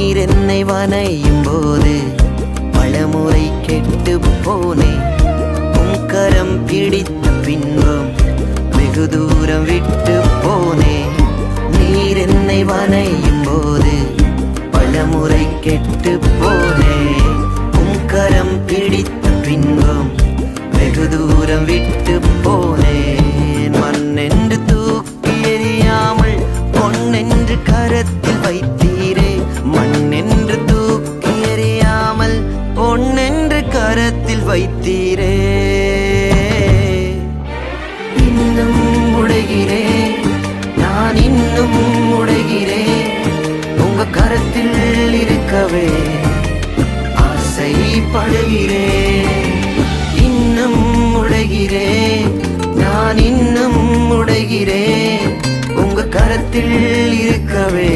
நீர் என்னை வனையும் போது பலமுறை கெட்டு போனேன். உம் கரம் பிடித்த பின்பும் வெகு தூரம் விட்டு போனேன். நீர் என்னை வனையும் போது பலமுறை கெட்டு போனேன். உம் கரம் பிடித்த பின்பும் வெகு தூரம் விட்டு போனேன். மண்ணென்று தூக்கி எறியாமல் பொன்னென்று கரத்தில் வைத்தீரே. மண்ணென்று தூக்கி எறியாமல் பொன்னென்று கரத்தில் வைத்தீரே. இன்னும் உடைகிறேன், நான் இன்னும் உடைகிறேன். உங்க கரத்தில் இருக்கவே ஆசைப்படுகிறேன். இன்னும் உடைகிறேன், நான் இன்னும் உடைகிறேன். உங்க கரத்தில் இருக்கவே